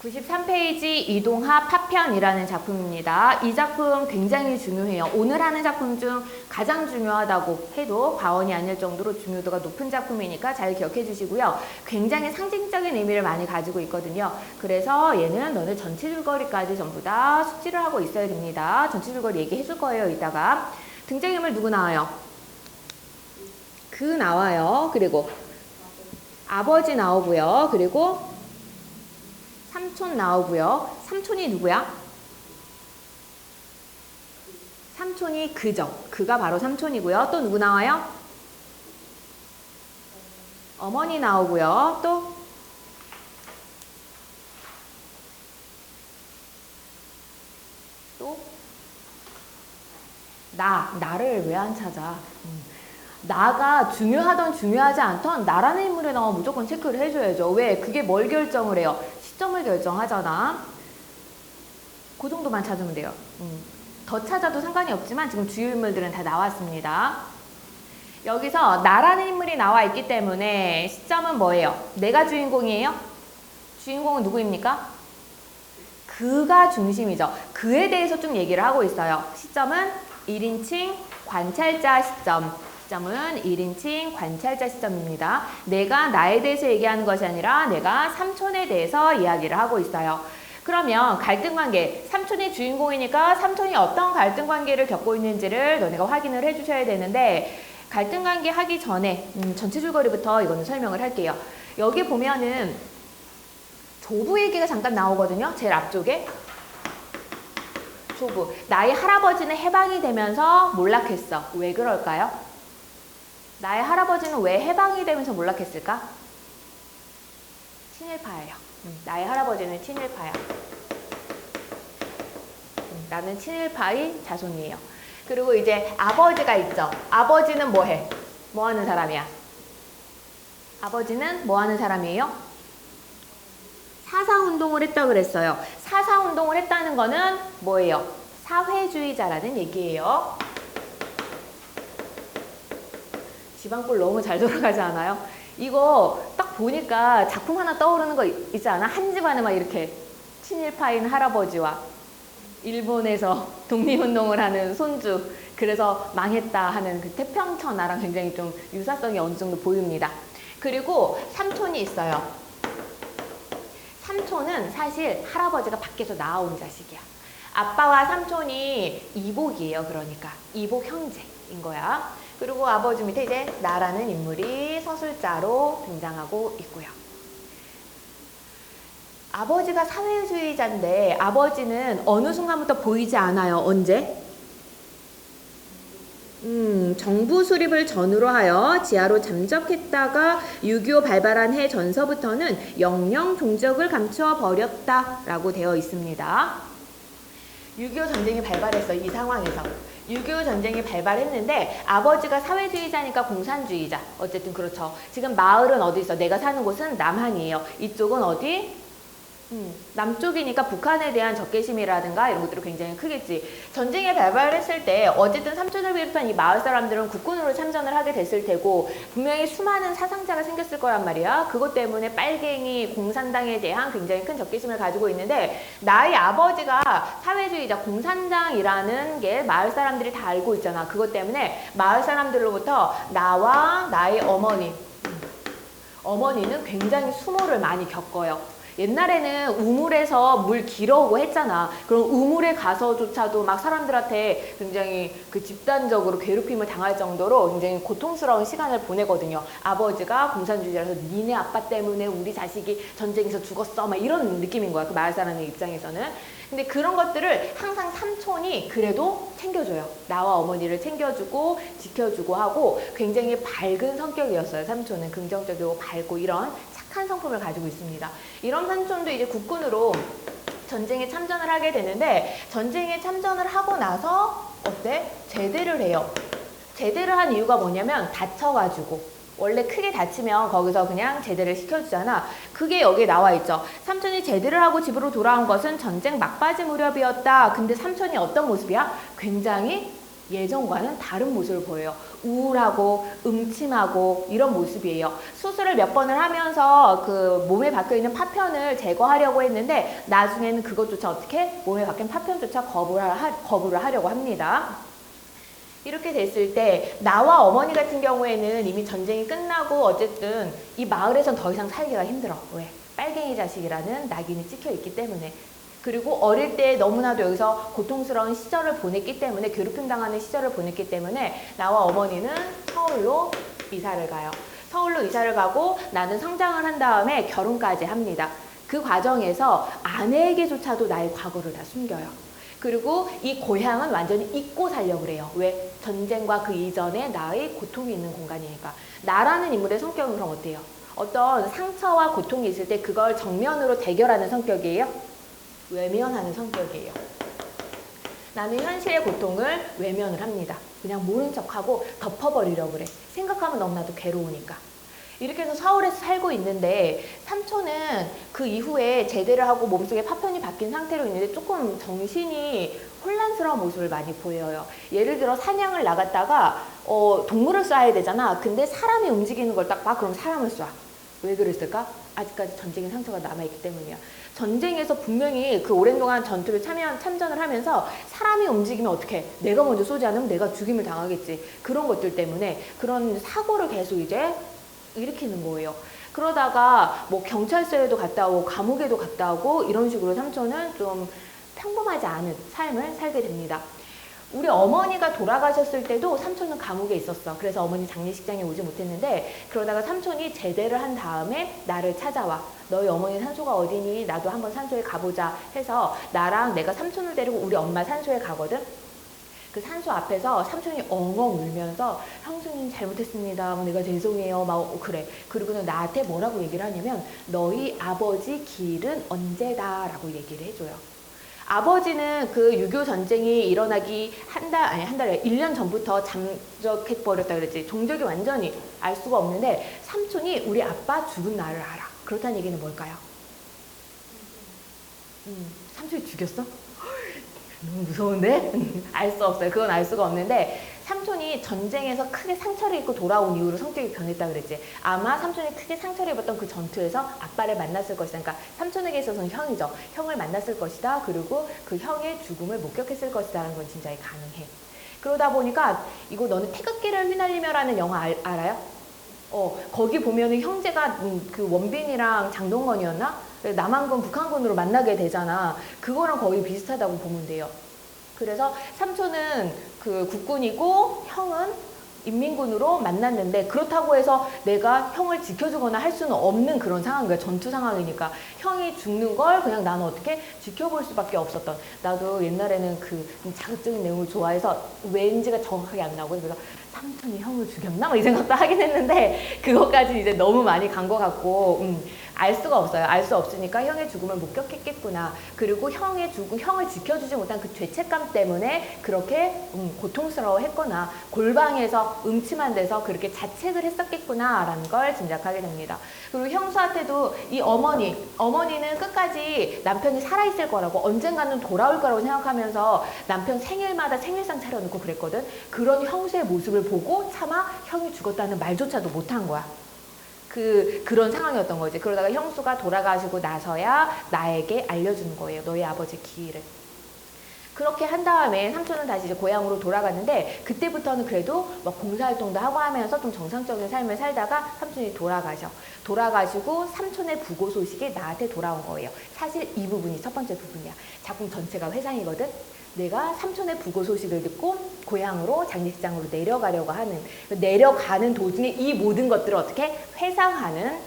93페이지 이동하 파편이라는 작품입니다. 이 작품 굉장히 중요해요. 오늘 하는 작품 중 가장 중요하다고 해도 과언이 아닐 정도로 중요도가 높은 작품이니까 잘 기억해 주시고요. 굉장히 상징적인 의미를 많이 가지고 있거든요. 그래서 얘는 너네 전체 줄거리까지 전부 다 숙지를 하고 있어야 됩니다. 전체 줄거리 얘기해 줄 거예요. 이따가. 등장인물 누구 나와요? 그 나와요. 그리고 아버지 나오고요. 그리고 삼촌 나오고요. 삼촌이 누구야? 삼촌이 그죠. 그가 바로 삼촌이고요. 또 누구 나와요? 어머니 나오고요. 또 나를 왜 안 찾아? 나가 중요하던 중요하지 않던 나라는 인물에 나오면 무조건 체크를 해줘야죠. 왜? 그게 뭘 결정을 해요? 시점을 결정하잖아. 그 정도만 찾으면 돼요. 더 찾아도 상관이 없지만 지금 주요 인물들은 다 나왔습니다. 여기서 나라는 인물이 나와 있기 때문에 시점은 뭐예요? 내가 주인공이에요? 주인공은 누구입니까? 그가 중심이죠. 그에 대해서 좀 얘기를 하고 있어요. 시점은 1인칭 관찰자 시점. 시점은 1인칭 관찰자 시점입니다. 내가 나에 대해서 얘기하는 것이 아니라 내가 삼촌에 대해서 이야기를 하고 있어요. 그러면 갈등관계, 삼촌이 주인공이니까 삼촌이 어떤 갈등관계를 겪고 있는지를 너네가 확인을 해주셔야 되는데 갈등관계 하기 전에 전체 줄거리부터 이거는 설명을 할게요. 여기 보면은 조부 얘기가 잠깐 나오거든요. 제일 앞쪽에. 조부. 나의 할아버지는 해방이 되면서 몰락했어. 왜 그럴까요? 나의 할아버지는 왜 해방이 되면서 몰락했을까? 친일파예요. 나의 할아버지는 친일파야. 나는 친일파의 자손이에요. 그리고 이제 아버지가 있죠. 아버지는 뭐 해? 뭐 하는 사람이야? 아버지는 뭐 하는 사람이에요? 사사운동을 했다고 그랬어요. 사사운동을 했다는 거는 뭐예요? 사회주의자라는 얘기예요. 지방골 너무 잘 돌아가지 않아요? 이거 딱 보니까 작품 하나 떠오르는 거 있지 않아? 한 집안에 막 이렇게 친일파인 할아버지와 일본에서 독립운동을 하는 손주, 그래서 망했다 하는 그 태평천하랑 굉장히 좀 유사성이 어느 정도 보입니다. 그리고 삼촌이 있어요. 삼촌은 사실 할아버지가 밖에서 낳아온 자식이야. 아빠와 삼촌이 이복이에요. 그러니까 이복 형제인 거야. 그리고 아버지 밑에 이제 나라는 인물이 서술자로 등장하고 있고요. 아버지가 사회주의자인데 아버지는 어느 순간부터 보이지 않아요. 언제? 정부 수립을 전후로 하여 지하로 잠적했다가 6.25 발발한 해 전서부터는 영영 종적을 감추어 버렸다라고 되어 있습니다. 6.25 전쟁이 발발했어요. 이 상황에서. 6.25 전쟁이 발발했는데 아버지가 사회주의자니까 공산주의자. 어쨌든 그렇죠. 지금 마을은 어디 있어? 내가 사는 곳은 남한이에요. 이쪽은 어디? 남쪽이니까 북한에 대한 적개심이라든가 이런 것들이 굉장히 크겠지. 전쟁이 발발했을 때 어쨌든 삼촌을 비롯한 이 마을 사람들은 국군으로 참전을 하게 됐을 테고 분명히 수많은 사상자가 생겼을 거란 말이야. 그것 때문에 빨갱이 공산당에 대한 굉장히 큰 적개심을 가지고 있는데 나의 아버지가 사회주의자 공산당이라는 게 마을 사람들이 다 알고 있잖아. 그것 때문에 마을 사람들로부터 나와 나의 어머니는 굉장히 수모를 많이 겪어요. 옛날에는 우물에서 물 길어오고 했잖아. 그럼 우물에 가서조차도 막 사람들한테 굉장히 그 집단적으로 괴롭힘을 당할 정도로 굉장히 고통스러운 시간을 보내거든요. 아버지가 공산주의자라서 니네 아빠 때문에 우리 자식이 전쟁에서 죽었어 막 이런 느낌인 거야. 그 마을 사람의 입장에서는. 근데 그런 것들을 항상 삼촌이 그래도 챙겨줘요. 나와 어머니를 챙겨주고 지켜주고 하고 굉장히 밝은 성격이었어요. 삼촌은 긍정적이고 밝고 이런 착한 성품을 가지고 있습니다. 이런 삼촌도 이제 국군으로 전쟁에 참전을 하게 되는데 전쟁에 참전을 하고 나서 어때? 제대를 해요. 제대를 한 이유가 뭐냐면 다쳐가지고. 원래 크게 다치면 거기서 그냥 제대를 시켜주잖아. 그게 여기에 나와 있죠. 삼촌이 제대를 하고 집으로 돌아온 것은 전쟁 막바지 무렵이었다. 근데 삼촌이 어떤 모습이야? 굉장히 예전과는 다른 모습을 보여요. 우울하고 음침하고 이런 모습이에요. 수술을 몇 번을 하면서 그 몸에 박혀있는 파편을 제거하려고 했는데 나중에는 그것조차 어떻게 몸에 박힌 파편조차 거부를 하려고 합니다. 이렇게 됐을 때 나와 어머니 같은 경우에는 이미 전쟁이 끝나고 어쨌든 이 마을에선 더 이상 살기가 힘들어. 왜? 빨갱이 자식이라는 낙인이 찍혀 있기 때문에. 그리고 어릴 때 너무나도 여기서 고통스러운 시절을 보냈기 때문에, 괴롭힘 당하는 시절을 보냈기 때문에 나와 어머니는 서울로 이사를 가요. 서울로 이사를 가고 나는 성장을 한 다음에 결혼까지 합니다. 그 과정에서 아내에게조차도 나의 과거를 다 숨겨요. 그리고 이 고향은 완전히 잊고 살려고 그래요. 왜? 전쟁과 그 이전에 나의 고통이 있는 공간이니까. 나라는 인물의 성격은 그럼 어때요? 어떤 상처와 고통이 있을 때 그걸 정면으로 대결하는 성격이에요? 외면하는 성격이에요. 나는 현실의 고통을 외면을 합니다. 그냥 모른 척하고 덮어버리려고 그래. 생각하면 너무나도 괴로우니까. 이렇게 해서 서울에서 살고 있는데 삼촌은 그 이후에 제대를 하고 몸속에 파편이 박힌 상태로 있는데 조금 정신이 혼란스러운 모습을 많이 보여요. 예를 들어 사냥을 나갔다가 동물을 쏴야 되잖아. 근데 사람이 움직이는 걸 딱 봐. 그럼 사람을 쏴. 왜 그랬을까? 아직까지 전쟁의 상처가 남아있기 때문이야. 전쟁에서 분명히 그 오랜 동안 전투를 참전을 하면서 사람이 움직이면 어떡해? 내가 먼저 쏘지 않으면 내가 죽임을 당하겠지. 그런 것들 때문에 그런 사고를 계속 이제 일으키는 거예요. 그러다가 뭐 경찰서에도 갔다 오고 감옥에도 갔다 오고 이런 식으로 삼촌은 좀 평범하지 않은 삶을 살게 됩니다. 우리 어머니가 돌아가셨을 때도 삼촌은 감옥에 있었어. 그래서 어머니 장례식장에 오지 못했는데 그러다가 삼촌이 제대를 한 다음에 나를 찾아와. 너희 어머니 산소가 어디니? 나도 한번 산소에 가보자 해서 나랑 내가 삼촌을 데리고 우리 엄마 산소에 가거든. 그 산소 앞에서 삼촌이 엉엉 울면서 형수님 잘못했습니다. 뭐 내가 죄송해요. 막 그래. 그리고는 나한테 뭐라고 얘기를 하냐면 너희 아버지 길은 언제다 라고 얘기를 해줘요. 아버지는 그 6.25 전쟁이 일어나기 한 달에 1년 전부터 잠적해버렸다 그랬지. 종적이 완전히 알 수가 없는데 삼촌이 우리 아빠 죽은 날을 알아. 그렇다는 얘기는 뭘까요? 삼촌이 죽였어? 너무 무서운데? 알 수 없어요. 그건 알 수가 없는데 삼촌이 전쟁에서 크게 상처를 입고 돌아온 이후로 성격이 변했다 그랬지. 아마 삼촌이 크게 상처를 입었던 그 전투에서 아빠를 만났을 것이다. 그러니까 삼촌에게 있어서는 형이죠. 형을 만났을 것이다. 그리고 그 형의 죽음을 목격했을 것이다 라는 건 진짜 가능해. 그러다 보니까 이거 너는 태극기를 휘날리며라는 영화 알아요? 거기 보면은 형제가 그 원빈이랑 장동건이었나? 남한군, 북한군으로 만나게 되잖아. 그거랑 거의 비슷하다고 보면 돼요. 그래서 삼촌은 그 국군이고 형은 인민군으로 만났는데 그렇다고 해서 내가 형을 지켜주거나 할 수는 없는 그런 상황인 거야. 전투 상황이니까. 형이 죽는 걸 그냥 나는 어떻게 지켜볼 수밖에 없었던. 나도 옛날에는 그 자극적인 내용을 좋아해서 왠지가 정확하게 안 나오고 그래서 삼촌이 형을 죽였나? 뭐 이 생각도 하긴 했는데 그것까지 이제 너무 많이 간 것 같고 알 수가 없어요. 알 수 없으니까 형의 죽음을 목격했겠구나. 그리고 형의 죽음, 형을 지켜주지 못한 그 죄책감 때문에 그렇게 고통스러워 했거나 골방에서 음침한 데서 그렇게 자책을 했었겠구나 라는 걸 짐작하게 됩니다. 그리고 형수한테도 이 어머니는 끝까지 남편이 살아있을 거라고 언젠가는 돌아올 거라고 생각하면서 남편 생일마다 생일상 차려놓고 그랬거든. 그런 형수의 모습을 보고 차마 형이 죽었다는 말조차도 못한 거야. 그런 상황이었던 거지. 그러다가 형수가 돌아가시고 나서야 나에게 알려주는 거예요. 너희 아버지 기일을. 그렇게 한 다음에 삼촌은 다시 이제 고향으로 돌아갔는데 그때부터는 그래도 막 봉사활동도 하고 하면서 좀 정상적인 삶을 살다가 삼촌이 돌아가시고 삼촌의 부고 소식이 나한테 돌아온 거예요. 사실 이 부분이 첫 번째 부분이야. 작품 전체가 회상이거든. 내가 삼촌의 부고 소식을 듣고 고향으로 장례식장으로 내려가는 도중에 이 모든 것들을 어떻게 회상하는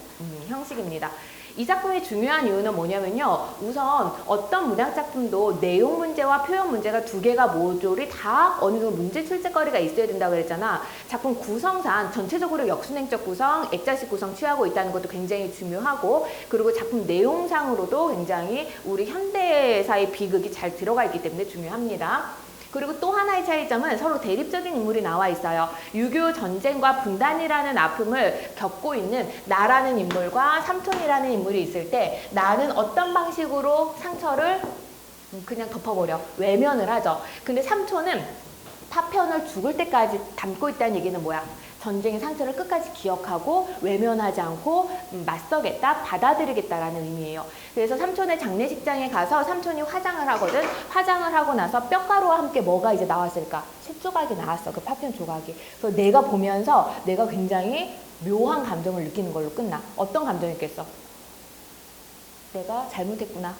형식입니다. 이 작품의 중요한 이유는 뭐냐면요. 우선 어떤 문학작품도 내용 문제와 표현 문제가 두 개가 모조리 다 어느 정도 문제 출제거리가 있어야 된다고 그랬잖아. 작품 구성상 전체적으로 역순행적 구성, 액자식 구성 취하고 있다는 것도 굉장히 중요하고 그리고 작품 내용상으로도 굉장히 우리 현대사의 비극이 잘 들어가 있기 때문에 중요합니다. 그리고 또 하나의 차이점은 서로 대립적인 인물이 나와 있어요. 6.25 전쟁과 분단이라는 아픔을 겪고 있는 나라는 인물과 삼촌이라는 인물이 있을 때 나는 어떤 방식으로 상처를 그냥 덮어버려. 외면을 하죠. 근데 삼촌은 파편을 죽을 때까지 담고 있다는 얘기는 뭐야? 전쟁의 상처를 끝까지 기억하고 외면하지 않고 맞서겠다, 받아들이겠다라는 의미예요. 그래서 삼촌의 장례식장에 가서 삼촌이 화장을 하거든. 화장을 하고 나서 뼈가루와 함께 뭐가 이제 나왔을까? 쇳조각이 나왔어. 그 파편 조각이. 그래서 내가 보면서 내가 굉장히 묘한 감정을 느끼는 걸로 끝나. 어떤 감정이겠어? 내가 잘못했구나.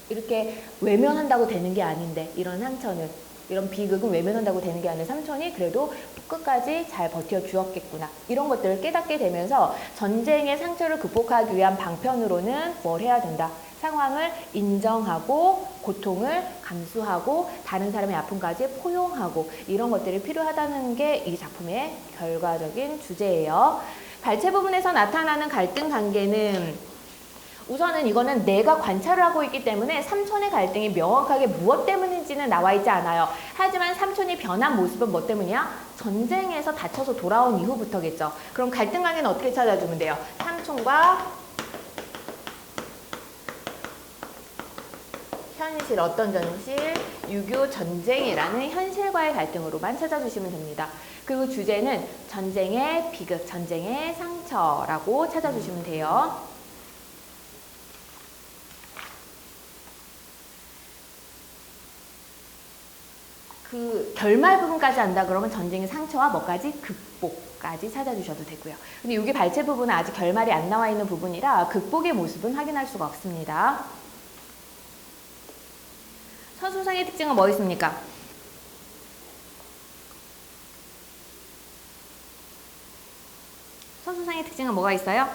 이렇게 외면한다고 되는 게 아닌데 이런 상처는, 이런 비극은 외면한다고 되는 게 아니라 삼촌이 그래도 끝까지 잘 버텨주었겠구나. 이런 것들을 깨닫게 되면서 전쟁의 상처를 극복하기 위한 방편으로는 뭘 해야 된다? 상황을 인정하고 고통을 감수하고 다른 사람의 아픔까지 포용하고 이런 것들이 필요하다는 게 이 작품의 결과적인 주제예요. 발췌 부분에서 나타나는 갈등 관계는 우선은 이거는 내가 관찰을 하고 있기 때문에 삼촌의 갈등이 명확하게 무엇 때문인지는 나와 있지 않아요. 하지만 삼촌이 변한 모습은 뭐 때문이야? 전쟁에서 다쳐서 돌아온 이후부터겠죠. 그럼 갈등 관계는 어떻게 찾아주면 돼요? 삼촌과 현실, 어떤 현실? 6.25 전쟁이라는 현실과의 갈등으로만 찾아주시면 됩니다. 그리고 주제는 전쟁의 비극, 전쟁의 상처라고 찾아주시면 돼요. 그 결말 부분까지 안다 그러면 전쟁의 상처와 뭐까지? 극복까지 찾아주셔도 되고요. 근데 여기 발췌 부분은 아직 결말이 안 나와 있는 부분이라 극복의 모습은 확인할 수가 없습니다. 서술상의 특징은 뭐 있습니까? 서술상의 특징은 뭐가 있어요?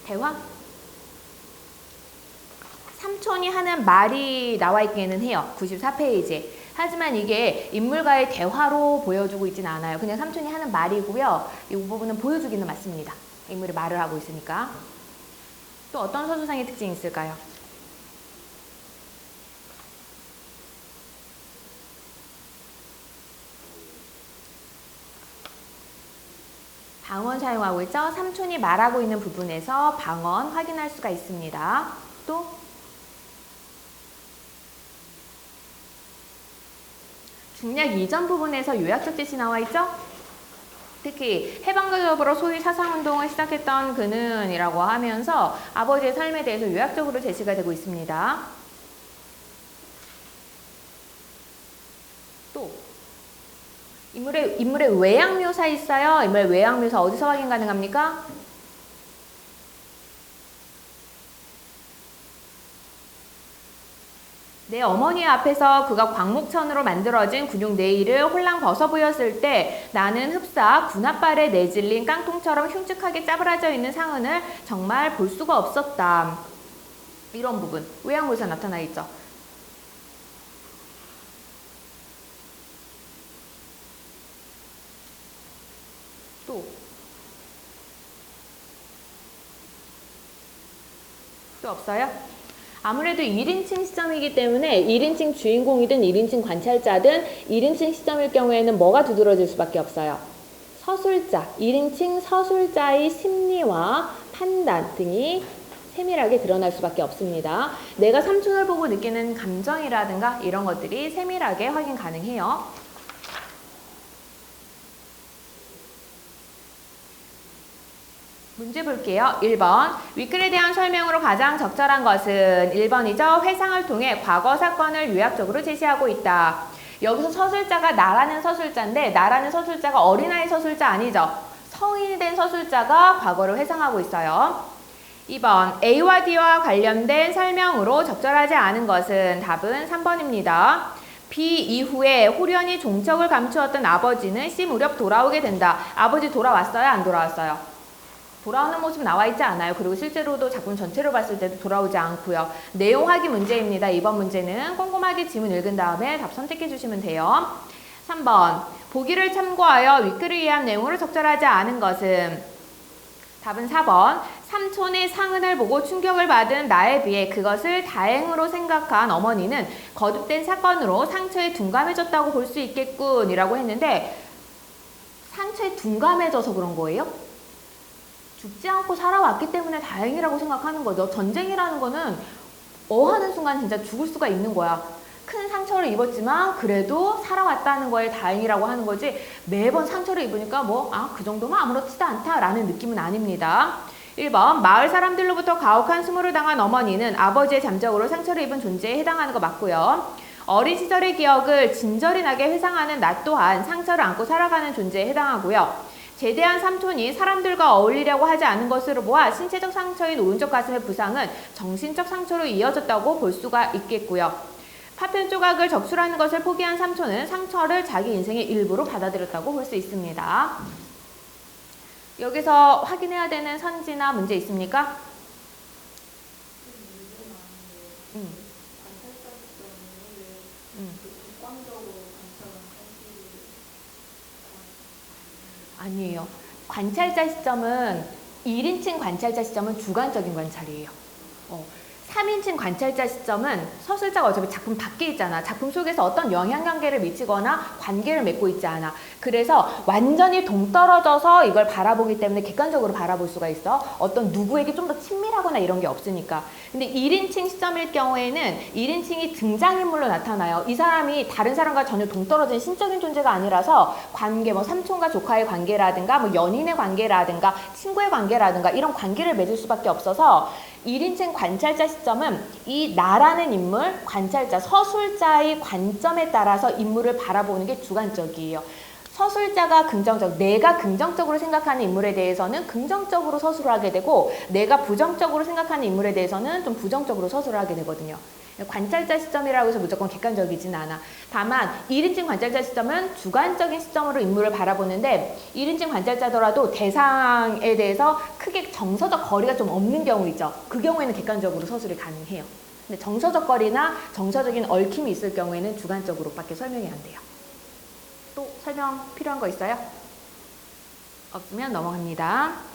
대화? 삼촌이 하는 말이 나와 있기는 해요. 94페이지에. 하지만 이게 인물과의 대화로 보여주고 있지는 않아요. 그냥 삼촌이 하는 말이고요. 이 부분은 보여주기는 맞습니다. 인물이 말을 하고 있으니까. 또 어떤 서술상의 특징이 있을까요? 방언 사용하고 있죠? 삼촌이 말하고 있는 부분에서 방언 확인할 수가 있습니다. 또 중략 이전 부분에서 요약적 제시 나와 있죠? 특히 해방과 더불어 소위 사상운동을 시작했던 그는 이라고 하면서 아버지의 삶에 대해서 요약적으로 제시가 되고 있습니다. 또 인물의 외양묘사 있어요. 인물의 외양묘사 어디서 확인 가능합니까? 내 어머니 앞에서 그가 광목천으로 만들어진 근육 네일을 홀랑 벗어 보였을 때 나는 흡사 군홧발에 내질린 깡통처럼 흉측하게 짜부라져 있는 상흔을 정말 볼 수가 없었다. 이런 부분 외양묘사 나타나 있죠. 또 없어요? 아무래도 1인칭 시점이기 때문에 1인칭 주인공이든 1인칭 관찰자든 1인칭 시점일 경우에는 뭐가 두드러질 수밖에 없어요? 서술자, 1인칭 서술자의 심리와 판단 등이 세밀하게 드러날 수밖에 없습니다. 내가 삼촌을 보고 느끼는 감정이라든가 이런 것들이 세밀하게 확인 가능해요. 문제 볼게요. 1번. 윗글에 대한 설명으로 가장 적절한 것은 1번이죠. 회상을 통해 과거 사건을 요약적으로 제시하고 있다. 여기서 서술자가 나라는 서술자인데 나라는 서술자가 어린아이 서술자 아니죠. 성인이 된 서술자가 과거를 회상하고 있어요. 2번. A와 D와 관련된 설명으로 적절하지 않은 것은 답은 3번입니다. B 이후에 호련히 종척을 감추었던 아버지는 C 무렵 돌아오게 된다. 아버지 돌아왔어요? 안 돌아왔어요? 돌아오는 모습 나와 있지 않아요. 그리고 실제로도 작품 전체로 봤을 때도 돌아오지 않고요. 내용 확인 문제입니다. 이번 문제는 꼼꼼하게 지문 읽은 다음에 답 선택해 주시면 돼요. 3번. 보기를 참고하여 윗글을 이해한 내용으로 적절하지 않은 것은 답은 4번. 삼촌의 상흔을 보고 충격을 받은 나에 비해 그것을 다행으로 생각한 어머니는 거듭된 사건으로 상처에 둔감해졌다고 볼 수 있겠군 이라고 했는데 상처에 둔감해져서 그런 거예요? 죽지 않고 살아왔기 때문에 다행이라고 생각하는 거죠. 전쟁이라는 거는 하는 순간 진짜 죽을 수가 있는 거야. 큰 상처를 입었지만 그래도 살아왔다는 거에 다행이라고 하는 거지 매번 상처를 입으니까 그 정도면 아무렇지도 않다라는 느낌은 아닙니다. 1번 마을 사람들로부터 가혹한 수모를 당한 어머니는 아버지의 잠적으로 상처를 입은 존재에 해당하는 거 맞고요. 어린 시절의 기억을 진절이 나게 회상하는 나 또한 상처를 안고 살아가는 존재에 해당하고요. 제대한 삼촌이 사람들과 어울리려고 하지 않은 것으로 보아 신체적 상처인 오른쪽 가슴의 부상은 정신적 상처로 이어졌다고 볼 수가 있겠고요. 파편 조각을 적출하는 것을 포기한 삼촌은 상처를 자기 인생의 일부로 받아들였다고 볼 수 있습니다. 여기서 확인해야 되는 선지나 문제 있습니까? 아니에요. 관찰자 시점은 1인칭 관찰자 시점은 주관적인 관찰이에요. 3인칭 관찰자 시점은 서술자가 어차피 작품 밖에 있잖아. 작품 속에서 어떤 영향관계를 미치거나 관계를 맺고 있지 않아. 그래서 완전히 동떨어져서 이걸 바라보기 때문에 객관적으로 바라볼 수가 있어. 어떤 누구에게 좀 더 친밀하거나 이런 게 없으니까. 근데 1인칭 시점일 경우에는 1인칭이 등장인물로 나타나요. 이 사람이 다른 사람과 전혀 동떨어진 신적인 존재가 아니라서 관계, 삼촌과 조카의 관계라든가 연인의 관계라든가 친구의 관계라든가 이런 관계를 맺을 수밖에 없어서 1인칭 관찰자 시점은 이 나라는 인물, 관찰자, 서술자의 관점에 따라서 인물을 바라보는 게 주관적이에요. 서술자가 내가 긍정적으로 생각하는 인물에 대해서는 긍정적으로 서술을 하게 되고 내가 부정적으로 생각하는 인물에 대해서는 좀 부정적으로 서술을 하게 되거든요. 관찰자 시점이라고 해서 무조건 객관적이진 않아. 다만 1인칭 관찰자 시점은 주관적인 시점으로 인물을 바라보는데 1인칭 관찰자더라도 대상에 대해서 크게 정서적 거리가 좀 없는 경우 있죠. 그 경우에는 객관적으로 서술이 가능해요. 근데 정서적 거리나 정서적인 얽힘이 있을 경우에는 주관적으로밖에 설명이 안 돼요. 또 설명 필요한 거 있어요? 없으면 넘어갑니다.